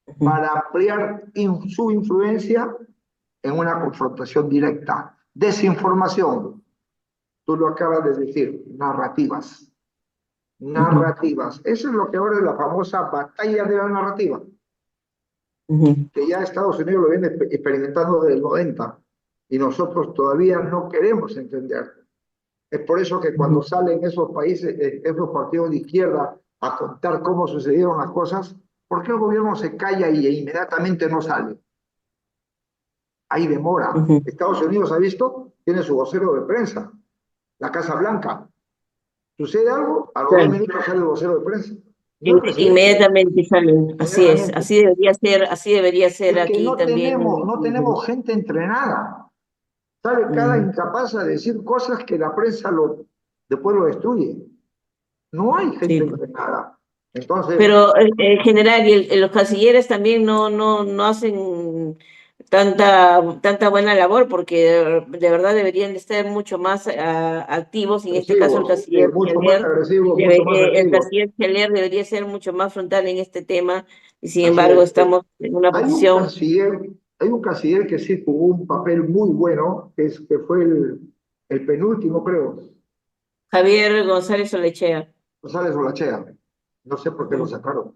ujú. para ampliar su influencia en una confrontación directa. Desinformación, tú lo acabas de decir, narrativas. Ujú, narrativas. Eso es lo que ahora es la famosa batalla de la narrativa, ujú, que ya Estados Unidos lo viene experimentando desde el 90 y nosotros todavía no queremos entender. Es por eso que cuando ujú. salen esos países, esos partidos de izquierda a contar cómo sucedieron las cosas, ¿por qué el gobierno se calla y inmediatamente no sale? Hay demora. Ujú. Estados Unidos, ha visto, tiene su vocero de prensa, la Casa Blanca. Sucede algo, a los dos Claro. minutos sale el vocero de prensa. No el presidente, Inmediatamente salen, así es, inmediatamente. así debería ser Es que aquí también. no tenemos gente entrenada. Sale cada Mm, incapaz a decir cosas que la prensa después lo destruye. No hay sí, gente pues. entrenada. Entonces, Pero en general, y los cancilleres también no hacen tanta buena labor, porque de verdad deberían de estar mucho más activos, y en este caso agresivos, mucho más agresivos, mucho más El activos. canciller Keller debería ser mucho más frontal en este tema, y sin Así embargo es. estamos en una Hay un posición. canciller, hay un canciller que sí jugó un papel muy bueno, que fue el penúltimo, creo, Javier González Olechea. González Olachea. No sé por qué lo Ujú, sacaron.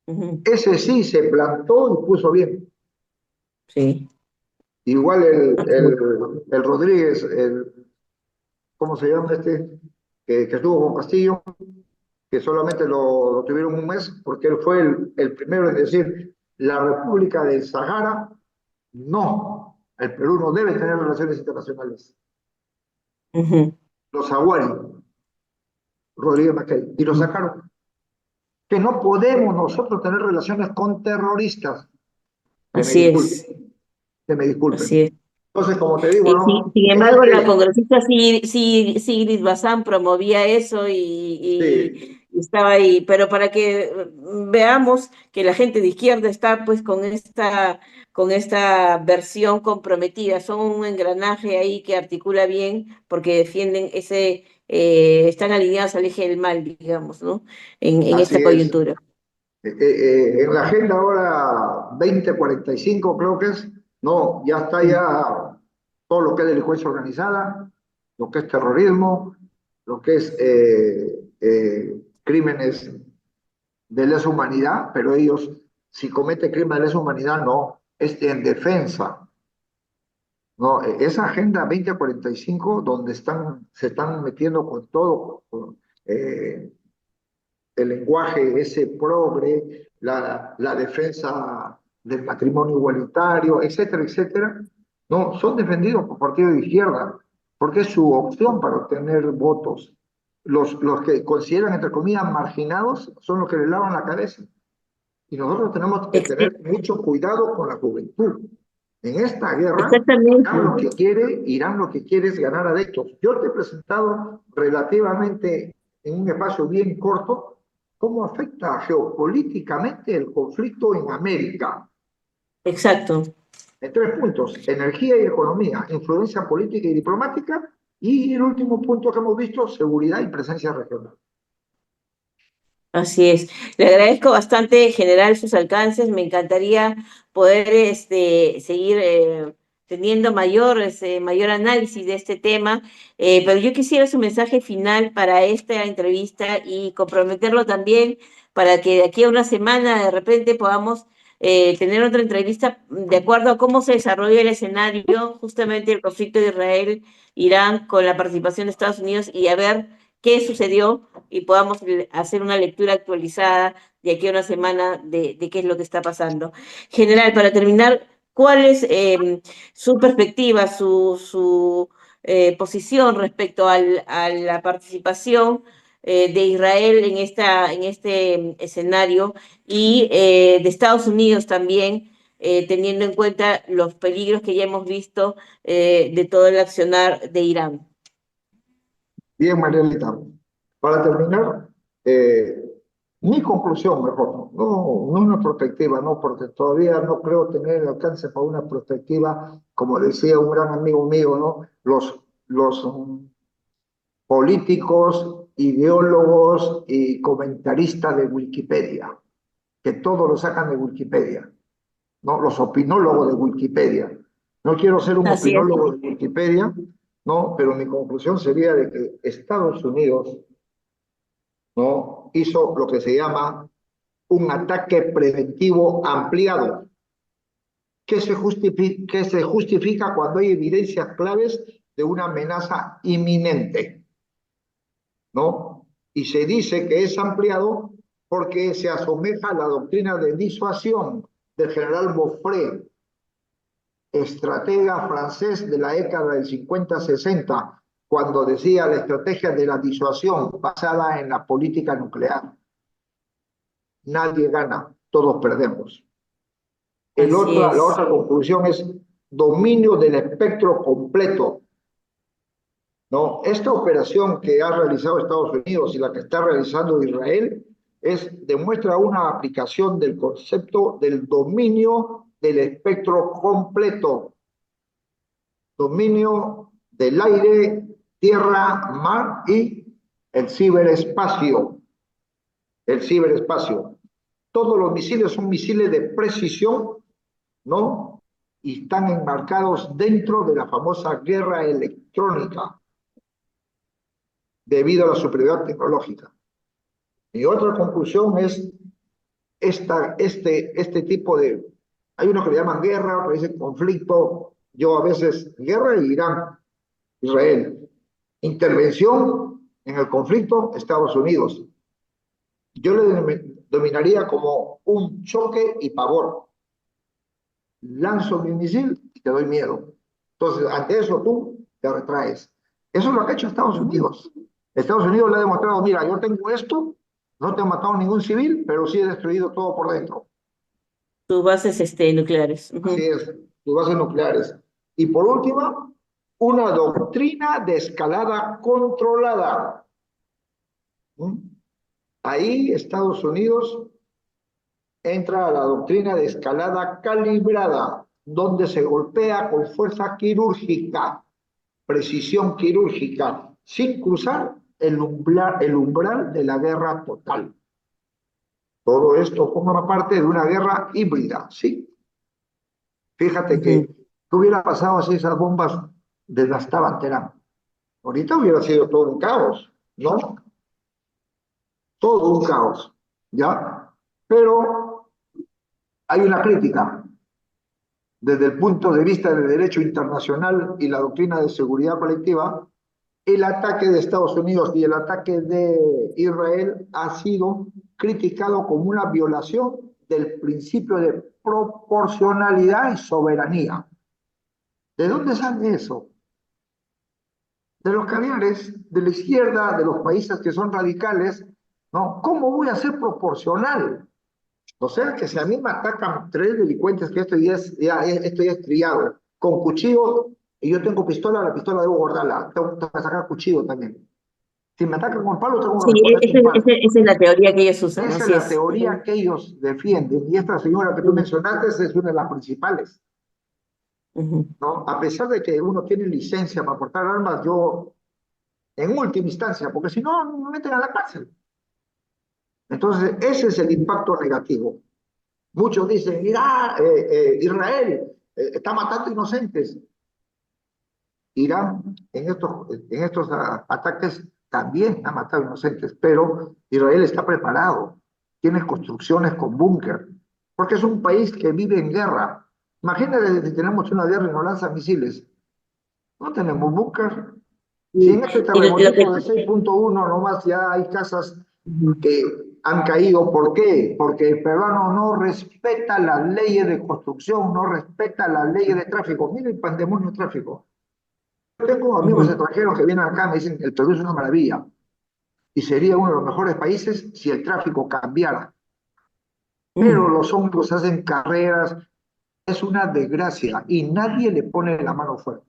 ujú, Ese sí se plantó y puso bien. sí. Igual Así es. el Rodríguez, ¿cómo se llama este? Que estuvo con Castillo, que solamente lo tuvieron un mes, porque él fue el primero en decir, la República del Sahara, no, el Perú no debe tener relaciones internacionales. Ujú, Los Aguari, Rodríguez Mackay, y lo ujú. sacaron. Que no podemos nosotros tener relaciones con terroristas, que me Así es, disculpen, que me disculpen. así es. Entonces, como te digo, ¿no? Sin En embargo, la este, congresista Sigrid Bazán promovía eso sí, y estaba ahí, pero para que veamos que la gente de izquierda está pues con esta versión comprometida, son un engranaje ahí que articula bien porque defienden están alineados al eje del mal, digamos, ¿no? En así esta es. coyuntura. En la agenda ahora 2045 creo que es, no, ya está Mm. ya todo lo que es delincuencia organizada, lo que es terrorismo, lo que es crímenes de lesa humanidad, pero ellos, si cometen crímenes de lesa humanidad, no, es en defensa. No, esa agenda 2045 donde se están metiendo con todo, eh, el lenguaje ese progre, la defensa del matrimonio igualitario, etcétera, etcétera, no, son defendidos por partidos de izquierda, porque es su opción para obtener votos. Los que consideran, entre comillas, marginados son los que le lavan la cabeza. Y nosotros tenemos que Ex- tener mucho cuidado con la juventud. En esta guerra, Exactamente. Irán lo que quiere es ganar adeptos. Yo te he presentado relativamente en un espacio bien corto cómo afecta geopolíticamente el conflicto en América. Exacto. En tres puntos, energía y economía, influencia política y diplomática, y el último punto que hemos visto, seguridad y presencia regional. Así es. Le agradezco bastante, general, sus alcances. Me encantaría poder seguir teniendo mayor análisis de este tema, pero yo quisiera su mensaje final para esta entrevista y comprometerlo también para que de aquí a una semana de repente podamos tener otra entrevista de acuerdo a cómo se desarrolla el escenario, justamente el conflicto de Israel-Irán con la participación de Estados Unidos y a ver qué sucedió y podamos hacer una lectura actualizada de aquí a una semana de qué es lo que está pasando. General, para terminar, ¿cuál es su perspectiva, su posición respecto a la participación de Israel en este escenario y de Estados Unidos también, teniendo en cuenta los peligros que ya hemos visto de todo el accionar de Irán? Bien, Marielita. Para terminar, eh, mi conclusión, mejor, no una perspectiva, no, porque todavía no creo tener el alcance para una perspectiva, como decía un gran amigo mío, ¿no? Los políticos, ideólogos y comentaristas de Wikipedia, que todo lo sacan de Wikipedia, ¿no? Los opinólogos de Wikipedia. No quiero ser un Así es. opinólogo de Wikipedia, ¿no? Pero mi conclusión sería de que Estados Unidos ¿no? Hizo lo que se llama un ataque preventivo ampliado, que se justifica cuando hay evidencias claves de una amenaza inminente, ¿no? Y se dice que es ampliado porque se asemeja a la doctrina de disuasión del general Boffré, estratega francés de la década del 50-60, cuando decía la estrategia de la disuasión basada en la política nuclear. Nadie gana, todos perdemos. Así La es. otra conclusión es dominio del espectro completo, ¿no? Esta operación que ha realizado Estados Unidos y la que está realizando Israel demuestra una aplicación del concepto del dominio del espectro completo, dominio del aire, tierra, mar y el ciberespacio. El ciberespacio. Todos los misiles son misiles de precisión, ¿no? Y están enmarcados dentro de la famosa guerra electrónica, debido a la superioridad tecnológica. Mi otra conclusión es este tipo de... Hay unos que le llaman guerra, otros dicen conflicto. Yo a veces, guerra de Irán, Israel. Intervención en el conflicto, Estados Unidos. Yo le dominaría como un choque y pavor. Lanzo mi misil y te doy miedo. Entonces, ante eso tú te retraes. Eso es lo que ha hecho Estados Ujú. Unidos. Estados Unidos le ha demostrado, mira, yo tengo esto, no te he matado ningún civil, pero sí he destruido todo por dentro. Tus bases nucleares. Así Ujú. es, tus bases nucleares. Y por último, una doctrina de escalada controlada. ¿Mm? Ahí Estados Unidos entra a la doctrina de escalada calibrada, donde se golpea con fuerza quirúrgica, precisión quirúrgica, sin cruzar el umbral de la guerra total. Todo esto forma parte de una guerra híbrida, ¿sí? Fíjate que Ujú. ¿qué hubiera pasado si esas bombas devastaban Teherán? Ahorita hubiera sido todo un caos, ¿no? Todo un caos, ¿ya? Pero hay una crítica desde el punto de vista del derecho internacional y la doctrina de seguridad colectiva. El ataque de Estados Unidos y el ataque de Israel ha sido criticado como una violación del principio de proporcionalidad y soberanía. ¿De dónde sale eso? De los caviares, de la izquierda, de los países que son radicales, ¿no? ¿Cómo voy a ser proporcional? O sea, que si a mí me atacan tres delincuentes, que esto ya es trillado, con cuchillo, y yo tengo pistola, la pistola debo guardarla, tengo que sacar cuchillo también. Si me atacan con palo, tengo Sí, que responder con palo. esa es la teoría que ellos usan, Esa es así la es. teoría Ujú. que ellos defienden, y esta señora que tú Ujú. mencionaste es una de las principales, Ujú. ¿no? A pesar de que uno tiene licencia para portar armas, yo, en última instancia, porque si no, me meten a la cárcel. Entonces, ese es el impacto negativo. Muchos dicen, mira, Israel está matando inocentes. Irán en estos ataques también ha matado inocentes, pero Israel está preparado, tiene construcciones con búnker, porque es un país que vive en guerra. Imagínate si tenemos una guerra y nos lanzan misiles. No tenemos búnker. Si Y, en este y lo que... terremotito de 6.1 nomás ya hay casas Ujú. que han caído. ¿Por qué? Porque el peruano no respeta las leyes de construcción, no respeta las leyes de tráfico. Mira el pandemonio de tráfico. Yo tengo amigos Ujú. extranjeros que vienen acá y me dicen que el Perú es una maravilla y sería uno de los mejores países si el tráfico cambiara. Pero Ujú. los hombres hacen carreras, es una desgracia y nadie le pone la mano fuerte.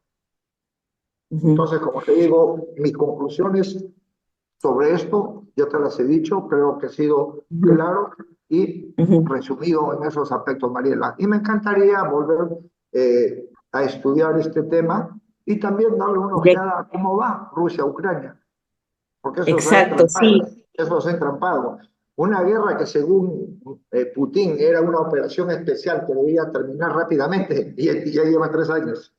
Ujú. Entonces, como te digo, mis conclusiones sobre esto, ya te las he dicho, creo que he sido Ujú. claro y Ujú. resumido en esos aspectos, Mariela. Y me encantaría volver a estudiar este tema y también darle una De- ojeada a cómo va Rusia-Ucrania, porque eso se ha exacto, entrampado, sí. eso se ha entrampado. Una guerra que según Putin era una operación especial que debía terminar rápidamente y ya lleva 3 años.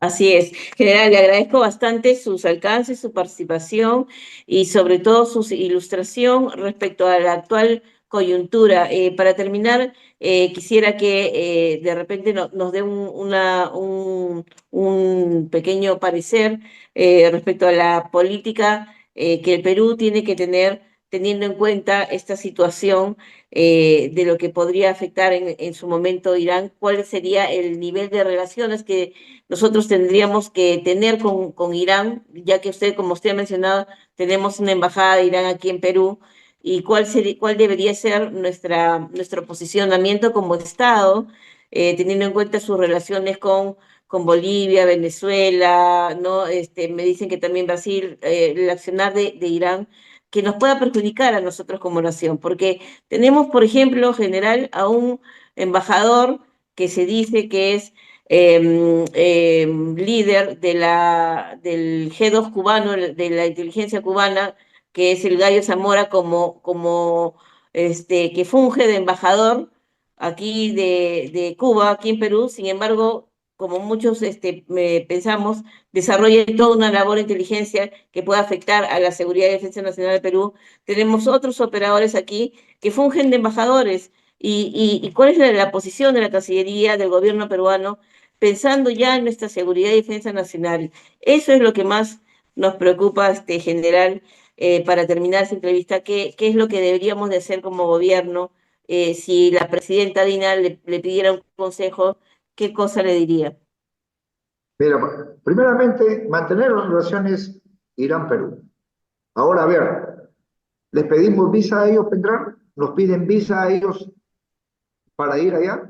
Así es. General, le agradezco bastante sus alcances, su participación y sobre todo su ilustración respecto a la actual coyuntura. Para terminar, quisiera que de repente nos dé un pequeño parecer respecto a la política que el Perú tiene que tener teniendo en cuenta esta situación de lo que podría afectar en su momento Irán, cuál sería el nivel de relaciones que nosotros tendríamos que tener con Irán, ya que usted, como usted ha mencionado, tenemos una embajada de Irán aquí en Perú, y cuál debería ser nuestro posicionamiento como Estado, teniendo en cuenta sus relaciones con Bolivia, Venezuela, ¿no? Me dicen que también Brasil, el accionar de Irán, que nos pueda perjudicar a nosotros como nación, porque tenemos, por ejemplo, general, a un embajador que se dice que es líder del G2 cubano, de la inteligencia cubana, que es el Gallo Zamora, que funge de embajador aquí de Cuba, aquí en Perú. Sin embargo, como muchos pensamos, desarrolla toda una labor de inteligencia que pueda afectar a la seguridad y defensa nacional de Perú. Tenemos otros operadores aquí que fungen de embajadores. ¿Y cuál es la posición de la Cancillería, del gobierno peruano, pensando ya en nuestra seguridad y defensa nacional? Eso es lo que más nos preocupa, general, para terminar esta entrevista. ¿Qué es lo que deberíamos de hacer como gobierno? Si la presidenta Dina le pidiera un consejo, ¿qué cosa le diría? Mira, primeramente, mantener las relaciones Irán-Perú. Ahora, a ver, ¿les pedimos visa a ellos para entrar? ¿Nos piden visa a ellos para ir allá?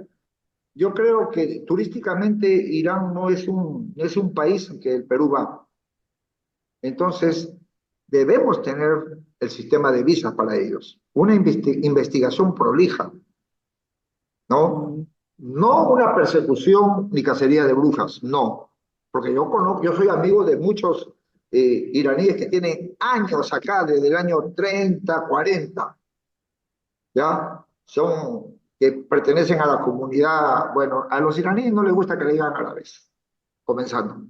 Yo creo que turísticamente Irán no es un país en que el Perú va. Entonces, debemos tener el sistema de visas para ellos. Una investigación prolija, ¿no? Mm. No una persecución ni cacería de brujas, no. Porque yo conozco, yo soy amigo de muchos iraníes que tienen años acá, desde el año 30, 40, ¿ya? Son que pertenecen a la comunidad, bueno, a los iraníes no les gusta que le digan árabes, comenzando,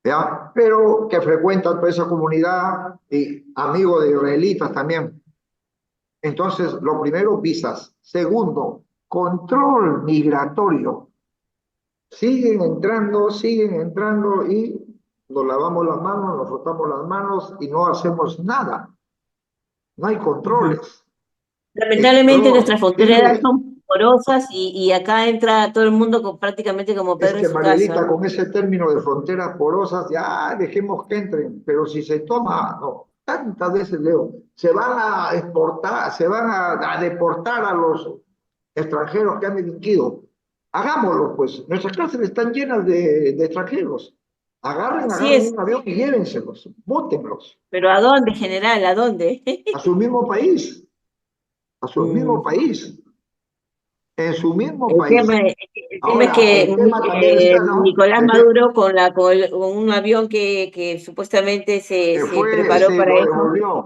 ¿ya? Pero que frecuentan toda esa comunidad y amigos de israelitas también. Entonces, lo primero, visas. Segundo, control migratorio. Siguen entrando y nos lavamos las manos, nos frotamos las manos y no hacemos nada. No hay Ujú. controles. Lamentablemente nuestras fronteras Dime, son porosas y acá entra todo el mundo prácticamente como es Pedro en que su casa. Marielita, con ese término de fronteras porosas, ya dejemos que entren, pero si se toma, no, tantas veces leo, se van a exportar, se van a deportar a los extranjeros que han delinquido. Hagámoslo, pues. Nuestras cárceles están llenas de extranjeros. Así Agarren es, un avión y llévenselos, bótenlos pero ¿a dónde, general? ¿A dónde? a su mismo país, a su mismo Mm. país, en su mismo El país. tema, el tema es Ahora, que el tema también está, ¿no? Nicolás Maduro con un avión que supuestamente se preparó Se para lo eso. devolvió,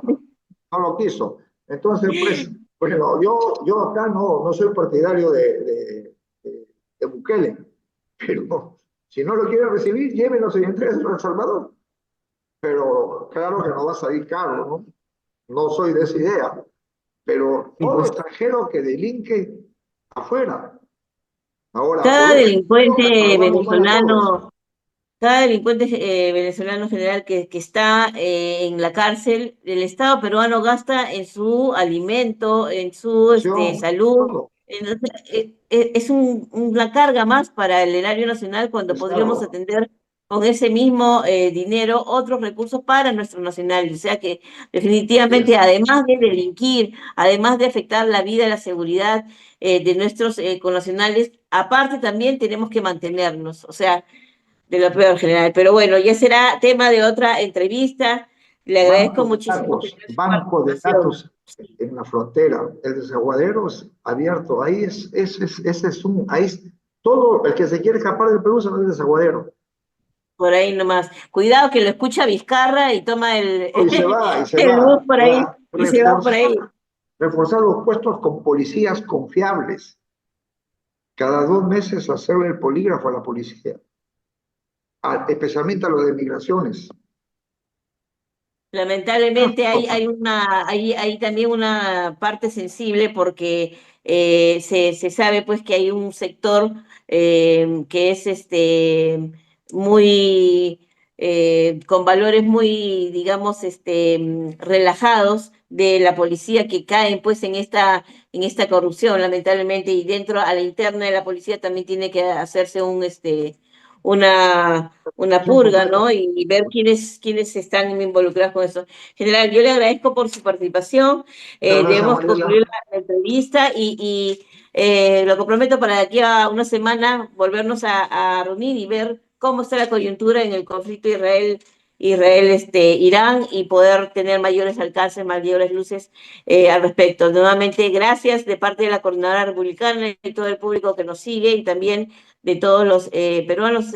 no lo quiso. Entonces, pues, bueno, yo acá no soy partidario de Bukele, pero si no lo quiere recibir, llévenos y entréguenlo a El Salvador. Pero claro que no va a salir caro, ¿no? No soy de esa idea, pero Y todo pues extranjero que delinque afuera. Ahora, por cada un extranjero delincuente catalogamos mal a todos. venezolano Cada delincuente venezolano general que está en la cárcel, el Estado peruano gasta en su alimento, en su salud. Todo, Es una carga más para el erario nacional cuando podríamos Estado. atender con ese mismo dinero otros recursos para nuestros nacionales. O sea que Así definitivamente, es. además de delinquir, además de afectar la vida y la seguridad de nuestros connacionales, aparte también tenemos que mantenernos. O sea, de lo peor general. Pero bueno, ya será tema de otra entrevista. Le agradezco muchísimo su Banco de participación. datos en la frontera, el desaguadero es abierto, ese es ahí es, todo el que se quiere escapar del Perú se va al desaguadero, Por ahí nomás. Cuidado que lo escucha Vizcarra y toma y se el bus va, por ahí ya, y se va por ahí. reforzar los puestos con policías confiables, cada 2 meses hacerle el polígrafo a la policía, especialmente a los de migraciones. Lamentablemente hay también una parte sensible porque se sabe pues que hay un sector que es muy con valores muy, digamos, relajados de la policía que caen pues en esta corrupción, lamentablemente, y dentro a la interna de la policía también tiene que hacerse una Acción purga, completa. ¿no? Y ver quiénes están involucrados con eso. General, yo le agradezco por su participación. Muchas gracias, Debemos concluir Mariela. la entrevista y lo comprometo para de aquí a una semana volvernos a reunir y ver cómo está la coyuntura en el conflicto Irán y poder tener mayores alcances, mayores luces al respecto. Nuevamente, gracias de parte de la Coordinadora Republicana y todo el público que nos sigue y también de todos los peruanos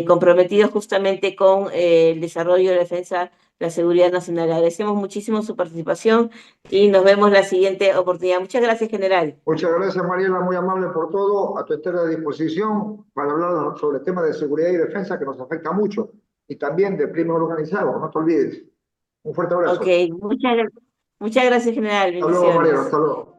comprometidos justamente con el desarrollo de la defensa de la seguridad nacional. Agradecemos muchísimo su participación y nos vemos la siguiente oportunidad. Muchas gracias, general. Muchas gracias, Mariela, muy amable por todo. A tu entera disposición para hablar sobre temas de seguridad y defensa que nos afecta mucho. Y también de crimen organizado, no te olvides. Un fuerte Ok, abrazo. muchas gracias, general. Hasta luego, Mariela, Bendiciones. hasta luego.